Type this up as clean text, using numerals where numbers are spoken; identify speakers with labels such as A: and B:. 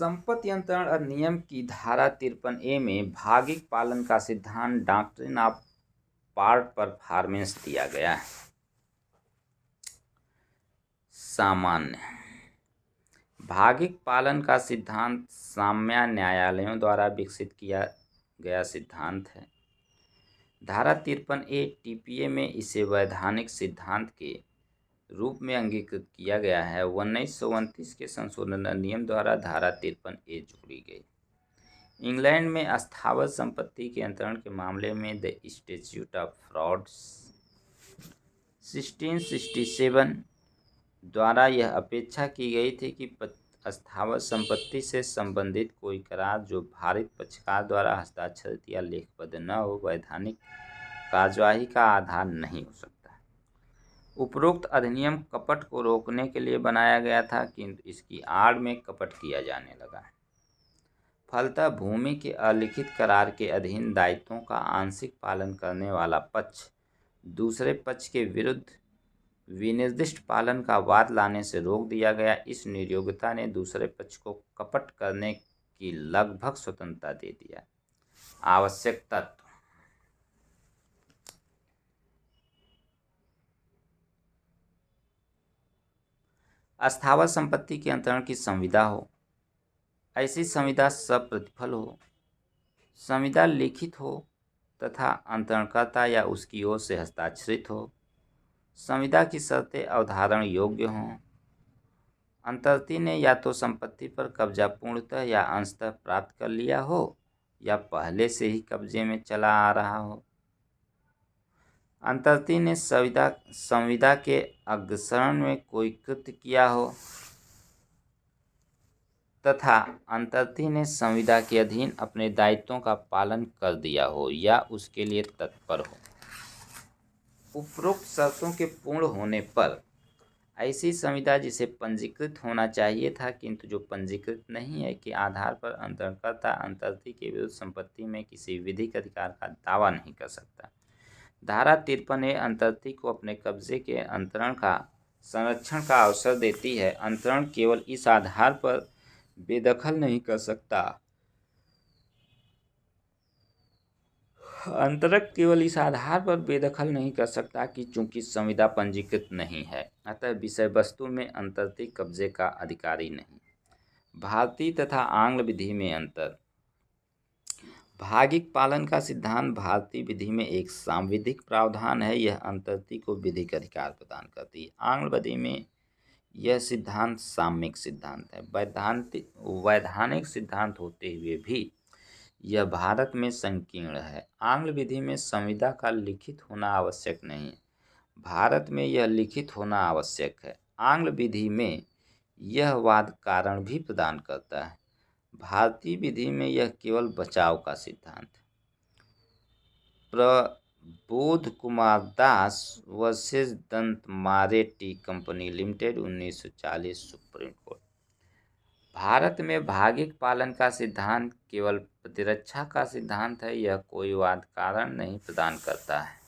A: संपत्ति अंतरण अधिनियम की धारा 53A में भागिक पालन का सिद्धांत डॉक्ट्रिन ऑफ पार्ट परफॉर्मेंस दिया गया है। सामान्य भागिक पालन का सिद्धांत साम्य न्यायालयों द्वारा विकसित किया गया सिद्धांत है। धारा 53A TPA में इसे वैधानिक सिद्धांत के रूप में अंगीकृत किया गया है। 1929 के संशोधन अधिनियम द्वारा धारा 53A जोड़ी गई। इंग्लैंड में अस्थावर संपत्ति के अंतरण के मामले में द स्टैट्यूट ऑफ फ्रॉड्स 1667 द्वारा यह अपेक्षा की गई थी कि अस्थावर संपत्ति से संबंधित कोई करार जो भारित पक्षकार द्वारा हस्ताक्षरित या लेखबद्ध न हो, वैधानिक कार्यवाही का आधार नहीं हो सकता। उपरोक्त अधिनियम कपट को रोकने के लिए बनाया गया था, किंतु इसकी आड़ में कपट किया जाने लगा। फलतः भूमि के अलिखित करार के अधीन दायित्वों का आंशिक पालन करने वाला पक्ष दूसरे पक्ष के विरुद्ध विनिर्दिष्ट पालन का वाद लाने से रोक दिया गया। इस निर्योग्यता ने दूसरे पक्ष को कपट करने की लगभग स्वतंत्रता दे दिया। आवश्यक तत्व अस्थावर संपत्ति के अंतरण की संविदा हो। ऐसी संविदा सप्रतिफल हो, संविदा लिखित हो तथा अंतरणकर्ता या उसकी ओर से हस्ताक्षरित हो। संविदा की शर्तें अवधारण योग्य हों। अंतर्ती ने या तो संपत्ति पर कब्जा पूर्णतः या अंशतः प्राप्त कर लिया हो या पहले से ही कब्जे में चला आ रहा हो। अंतर्ती ने संविदा के अग्रसरण में कोई कृत्य किया हो तथा अंतर्ती ने संविदा के अधीन अपने दायित्वों का पालन कर दिया हो या उसके लिए तत्पर हो। उपरोक्त शर्तों के पूर्ण होने पर ऐसी संविदा जिसे पंजीकृत होना चाहिए था किंतु जो पंजीकृत नहीं है के आधार पर अंतरणकर्ता अंतर्ती के विरुद्ध संपत्ति में किसी विधिक अधिकार का दावा नहीं कर सकता। धारा 53A अंतर्ती को अपने कब्जे के अंतरण का संरक्षण का अवसर देती है। अंतरण केवल इस आधार पर बेदखल नहीं कर सकता अंतरक केवल इस आधार पर बेदखल नहीं कर सकता कि चूंकि संविदा पंजीकृत नहीं है, अतः विषय वस्तु में अंतर्ती कब्जे का अधिकारी नहीं। भारतीय तथा आंग्ल विधि में अंतर। भागिक पालन का सिद्धांत भारतीय विधि में एक सांविधिक प्रावधान है। यह अंतर्ती को विधिक अधिकार प्रदान करती है। आंग्ल विधि में यह सिद्धांत साम्यिक सिद्धांत है। वैधानिक सिद्धांत होते हुए भी यह भारत में संकीर्ण है। आंग्ल विधि में संविदा का लिखित होना आवश्यक नहीं है, भारत में यह लिखित होना आवश्यक है। आंग्ल विधि में यह वाद कारण भी प्रदान करता है, भारतीय विधि में यह केवल बचाव का सिद्धांत है। Prabodh Kumar Das versus Dantmara tea company limited 1940 Supreme Court. Bharat में भागिक पालन का सिद्धांत केवल प्रतिरक्षा का सिद्धांत है, यह कोई वाद कारण नहीं प्रदान करता है।